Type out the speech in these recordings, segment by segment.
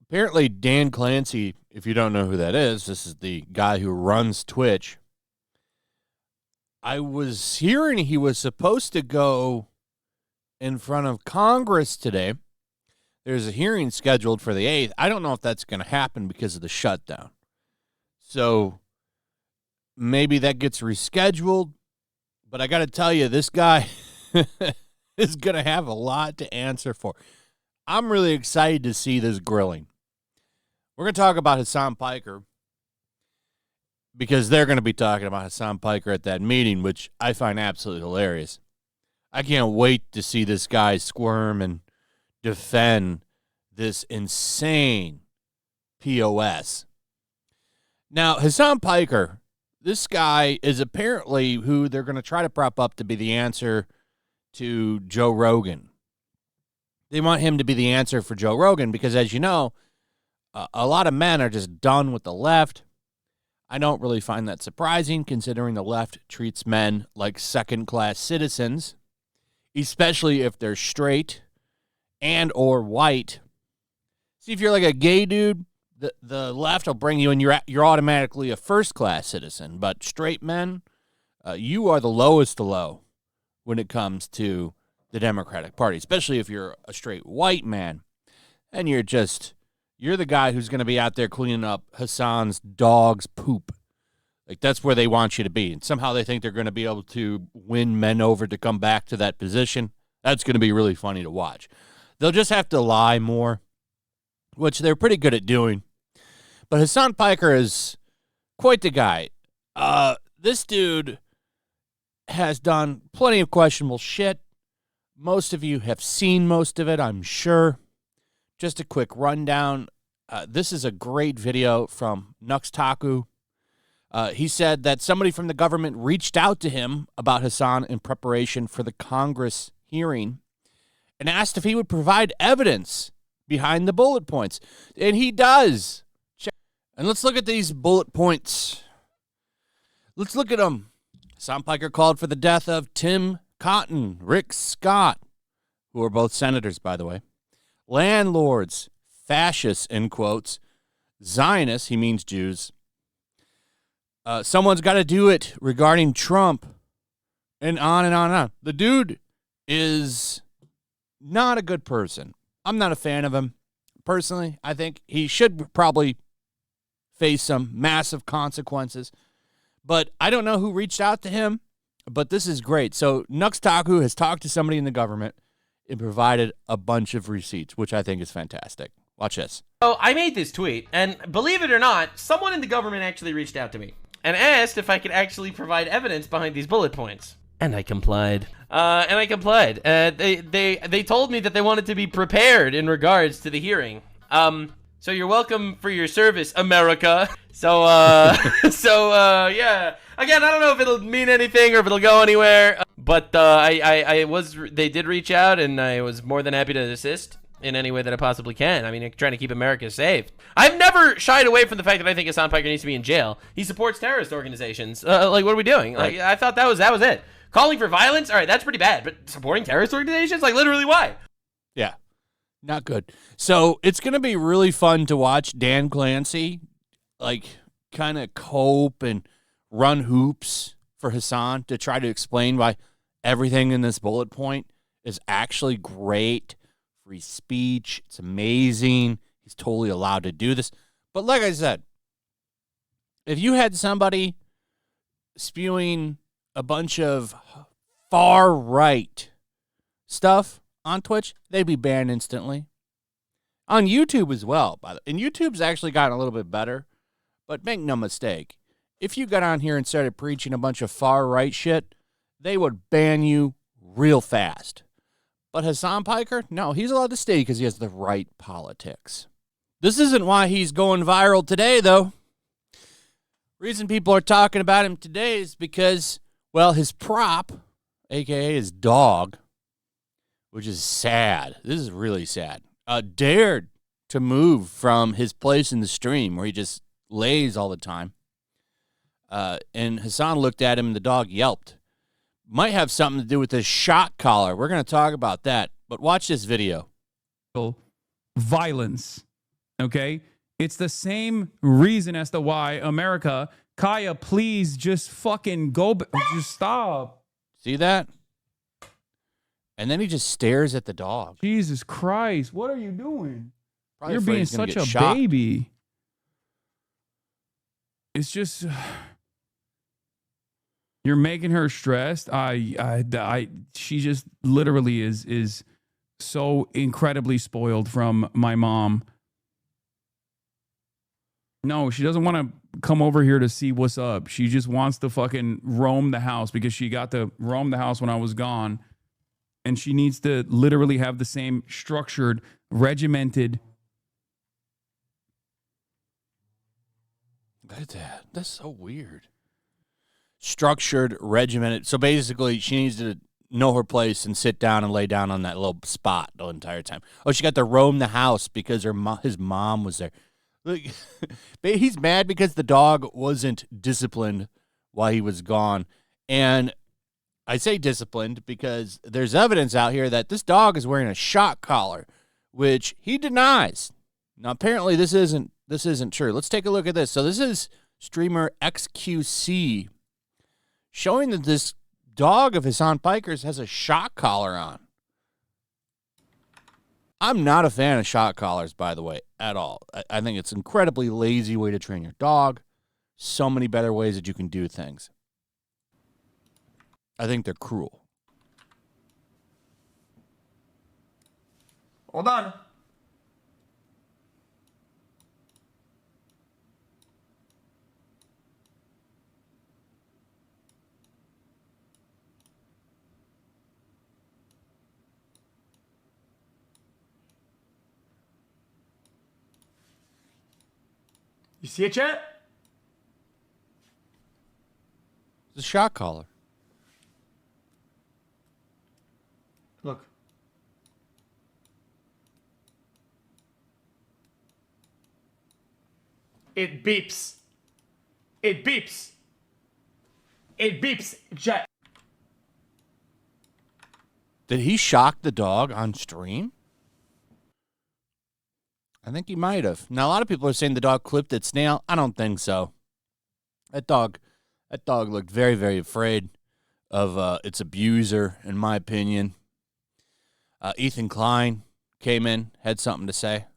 Apparently, Dan Clancy, if you don't know who that is, this is the guy who runs Twitch. I was hearing he was supposed to go in front of Congress today. There's a hearing scheduled for the 8th. I don't know if that's going to happen because of the shutdown. So maybe that gets rescheduled. But I got to tell you, this guy is going to have a lot to answer for. I'm really excited to see this grilling. We're going to talk about Hasan Piker because they're going to be talking about Hasan Piker at that meeting, which I find absolutely hilarious. I can't wait to see this guy squirm and defend this insane POS. Now, Hasan Piker, this guy is apparently who they're going to try to prop up to be the answer to Joe Rogan. They want him to be the answer for Joe Rogan because, as you know, a lot of men are just done with the left. I don't really find that surprising considering the left treats men like second-class citizens, especially if they're straight and or white. See, if you're like a gay dude, the left will bring you and you're automatically a first-class citizen. But straight men, you are the lowest of low when it comes to the Democratic Party, especially if you're a straight white man and you're the guy who's going to be out there cleaning up Hasan's dog's poop. Like, that's where they want you to be. And somehow they think they're going to be able to win men over to come back to that position. That's going to be really funny to watch. They'll just have to lie more, which they're pretty good at doing. But Hasan Piker is quite the guy. This dude has done plenty of questionable shit. Most of you have seen most of it, I'm sure. Just a quick rundown. This is a great video from Nux Taku. He said that somebody from the government reached out to him about Hasan in preparation for the Congress hearing and asked if he would provide evidence behind the bullet points. And he does. And let's look at these bullet points. Let's look at them. Hasan Piker called for the death of Tim Cotton, Rick Scott, who are both senators, by the way, landlords, fascists, in quotes, Zionists, he means Jews. Someone's got to do it regarding Trump, and on and on and on. The dude is not a good person. I'm not a fan of him. Personally, I think he should probably face some massive consequences. But I don't know who reached out to him, but this is great. So Nux Taku has talked to somebody in the government and provided a bunch of receipts, which I think is fantastic. Watch this. So I made this tweet, and believe it or not, someone in the government actually reached out to me and asked if I could actually provide evidence behind these bullet points. And I complied. They told me that they wanted to be prepared in regards to the hearing. So you're welcome for your service, America. So yeah. Again, I don't know if it'll mean anything or if it'll go anywhere. But they did reach out, and I was more than happy to assist in any way that I possibly can. I mean, trying to keep America safe. I've never shied away from the fact that I think Hasan Piker needs to be in jail. He supports terrorist organizations. Like, what are we doing? Like, I thought that was it. Calling for violence? All right, that's pretty bad. But supporting terrorist organizations? Like, literally, why? Yeah, not good. So it's going to be really fun to watch Dan Clancy, like, kind of cope and run hoops for Hasan to try to explain why everything in this bullet point is actually great. Free speech. It's amazing. He's totally allowed to do this. But like I said, if you had somebody spewing a bunch of far-right stuff on Twitch, they'd be banned instantly. On YouTube as well. And YouTube's actually gotten a little bit better. But make no mistake, if you got on here and started preaching a bunch of far-right shit, they would ban you real fast. But Hasan Piker, no, he's allowed to stay because he has the right politics. This isn't why he's going viral today, though. Reason people are talking about him today is because, well, his prop, a.k.a. his dog, which is sad. This is really sad. Dared to move from his place in the stream where he just lays all the time. And Hasan looked at him and the dog yelped. might have something to do with this shock collar. We're going to talk about that. But watch this video. Violence. Okay? It's the same reason as to why America, Kaya, please just fucking go. Just stop. See that? And then he just stares at the dog. Jesus Christ. What are you doing? Probably You're afraid being he's gonna such get a shocked. baby. It's just you're making her stressed. She just literally is so incredibly spoiled from my mom. No, she doesn't want to come over here to see what's up. She just wants to fucking roam the house because she got to roam the house when I was gone. And she needs to literally have the same structured, regimented. That's so weird. Structured, regimented. So basically, she needs to know her place and sit down and lay down on that little spot the entire time. Oh, she got to roam the house because his mom was there. Look, he's mad because the dog wasn't disciplined while he was gone. And I say disciplined because there's evidence out here that this dog is wearing a shock collar, which he denies. Now, apparently, this isn't true. Let's take a look at this. So this is streamer XQC showing that this dog of Hasan Piker's has a shock collar on. I'm not a fan of shock collars, by the way, at all. I think it's an incredibly lazy way to train your dog. So many better ways that you can do things. I think they're cruel. Hold on. You see it, chat? It's a shock collar. Look. It beeps. It beeps. It beeps, chat. Did he shock the dog on stream? I think he might have. Now, a lot of people are saying the dog clipped its nail. I don't think so. That dog looked very, very afraid of its abuser, in my opinion. Ethan Klein came in, had something to say.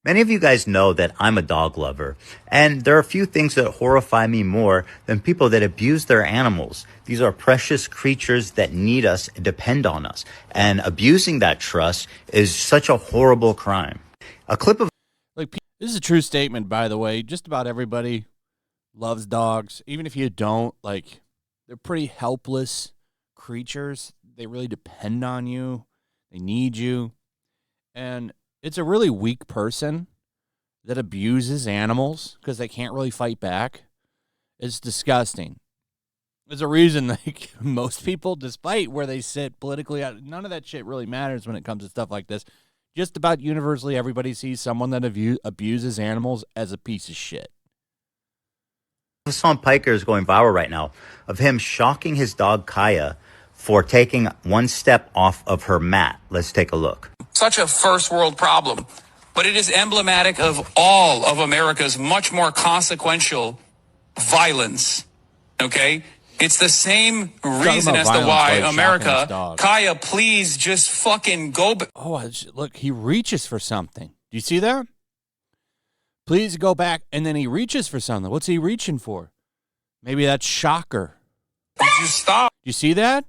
Many of you guys know that I'm a dog lover, and there are a few things that horrify me more than people that abuse their animals. These are precious creatures that need us and depend on us, and abusing that trust is such a horrible crime. A clip of This is a true statement, by the way. Just about everybody loves dogs. Even if you don't, like, they're pretty helpless creatures. They really depend on you. They need you. And it's a really weak person that abuses animals because they can't really fight back. It's disgusting. There's a reason, like, most people, despite where they sit politically, none of that shit really matters when it comes to stuff like this. Just about universally, everybody sees someone that abuses animals as a piece of shit. Hasan Piker is going viral right now of him shocking his dog Kaya for taking one step off of her mat. Let's take a look. Such a first world problem, but it is emblematic of all of America's much more consequential violence. Okay? It's the same reason as to why America, Kaya, please just fucking go. Oh, look, he reaches for something. Do you see that? Please go back. And then he reaches for something. What's he reaching for? Maybe that's shocker. Would you stop? You see that?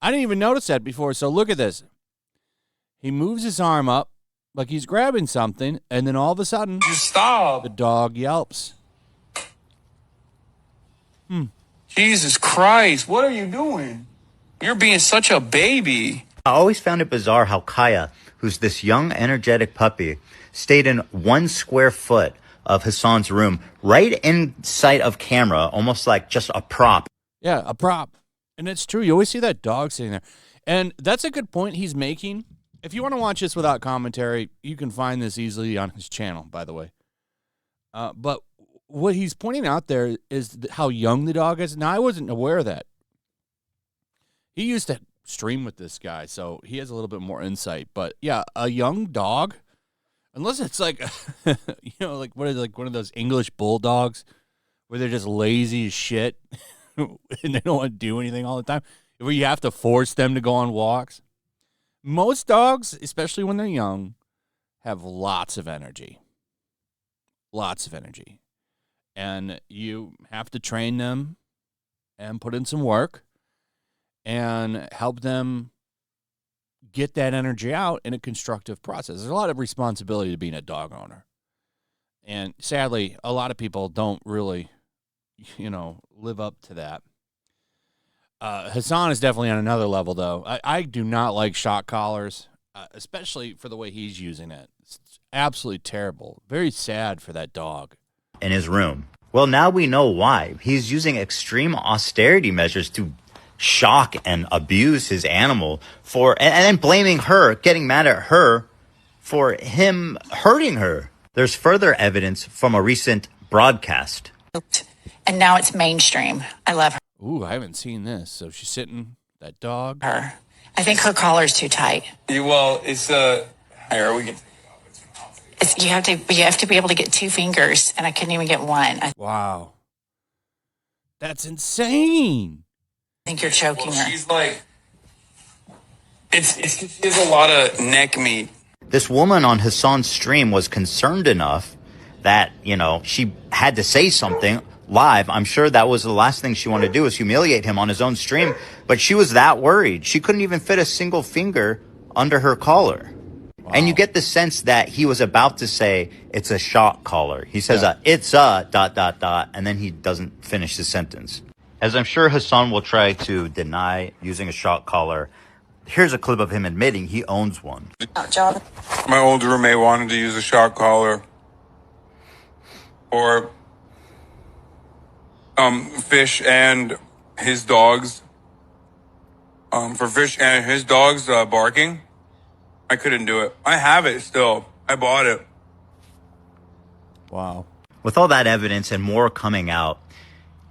I didn't even notice that before. So look at this. He moves his arm up like he's grabbing something. And then all of a sudden, Would you stop? The dog yelps. Jesus Christ, what are you doing? You're being such a baby. I always found it bizarre how Kaya, who's this young, energetic puppy, stayed in 1 square foot of Hasan's room, right in sight of camera, almost like just a prop. Yeah, a prop. And it's true. You always see that dog sitting there. And that's a good point he's making. If you want to watch this without commentary, you can find this easily on his channel, by the way. But what he's pointing out there is how young the dog is. Now, I wasn't aware of that. He used to stream with this guy, so he has a little bit more insight. But yeah, a young dog, unless it's like, like what is it, like one of those English bulldogs where they're just lazy as shit and they don't want to do anything all the time, where you have to force them to go on walks. Most dogs, especially when they're young, have lots of energy. Lots of energy. And you have to train them and put in some work and help them get that energy out in a constructive process. There's a lot of responsibility to being a dog owner. And sadly, a lot of people don't really, live up to that. Hasan is definitely on another level, though. I do not like shock collars, especially for the way he's using it. It's absolutely terrible. Very sad for that dog. In his room. Well, now we know why. He's using extreme austerity measures to shock and abuse his animal and then blaming her, getting mad at her for him hurting her. There's further evidence from a recent broadcast. And now it's mainstream. I love her. Ooh, I haven't seen this. So she's sitting, that dog. I think her collar's too tight. It's here we can. You have to be able to get 2 fingers, and I couldn't even get one. I Wow. That's insane. think you're choking her. She's like, she has a lot of neck meat. This woman on Hasan's stream was concerned enough that, she had to say something live. I'm sure that was the last thing she wanted to do was humiliate him on his own stream, but she was that worried. She couldn't even fit a single finger under her collar. Wow. And you get the sense that he was about to say it's a shock collar. He says, it's a ... and then he doesn't finish the sentence. As I'm sure Hasan will try to deny using a shock collar, here's a clip of him admitting he owns one. John. My old roommate wanted to use a shock collar. Or Fish and his dogs. For Fish and his dogs barking. I couldn't do it. I have it still. I bought it. Wow. With all that evidence and more coming out,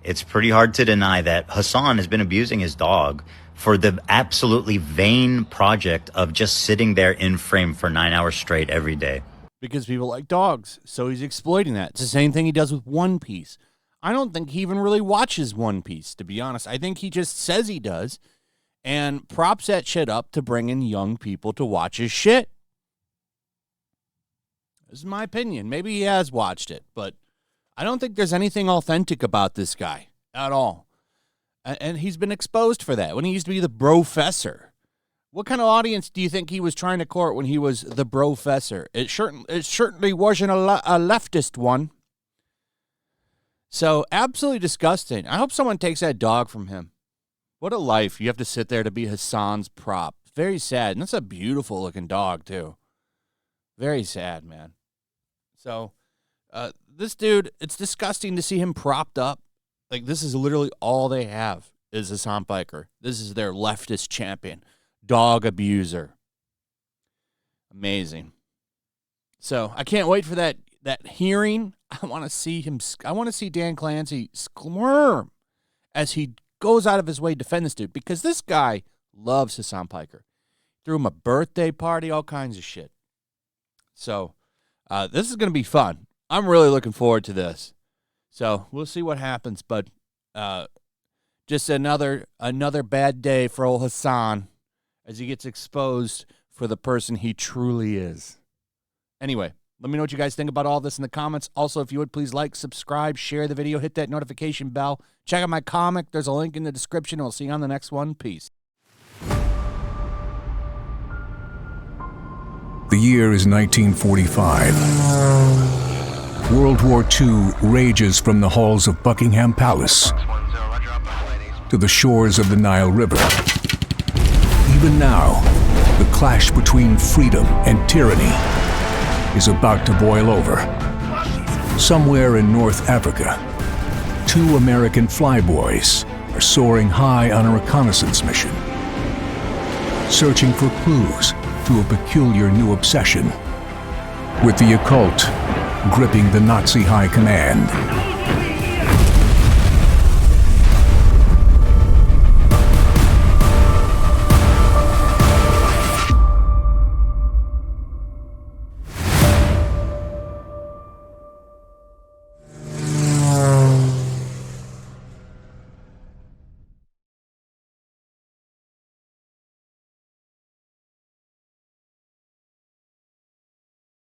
it's pretty hard to deny that Hasan has been abusing his dog for the absolutely vain project of just sitting there in frame for 9 hours straight every day. Because people like dogs, so he's exploiting that. It's the same thing he does with One Piece. I don't think he even really watches One Piece, to be honest. I think he just says he does and props that shit up to bring in young people to watch his shit. This is my opinion. Maybe he has watched it, but I don't think there's anything authentic about this guy at all. And he's been exposed for that when he used to be the brofessor. What kind of audience do you think he was trying to court when he was the brofessor? It certainly wasn't a leftist one. So absolutely disgusting. I hope someone takes that dog from him. What a life. You have to sit there to be Hasan's prop. Very sad. And that's a beautiful looking dog, too. Very sad, man. So, this dude, it's disgusting to see him propped up. Like, this is literally all they have is Hasan Piker. This is their leftist champion. Dog abuser. Amazing. So, I can't wait for that hearing. I want to see him. I want to see Dan Clancy squirm as he goes out of his way to defend this dude, because this guy loves Hasan Piker. Threw him a birthday party, all kinds of shit. So, this is going to be fun. I'm really looking forward to this. So, we'll see what happens, but just another bad day for old Hasan as he gets exposed for the person he truly is. Anyway, let me know what you guys think about all this in the comments. Also, if you would, please like, subscribe, share the video, hit that notification bell. Check out my comic. There's a link in the description. We'll see you on the next one. Peace. The year is 1945. World War II rages from the halls of Buckingham Palace to the shores of the Nile River. Even now, the clash between freedom and tyranny is about to boil over. Somewhere in North Africa, 2 American flyboys are soaring high on a reconnaissance mission, searching for clues to a peculiar new obsession, with the occult gripping the Nazi high command.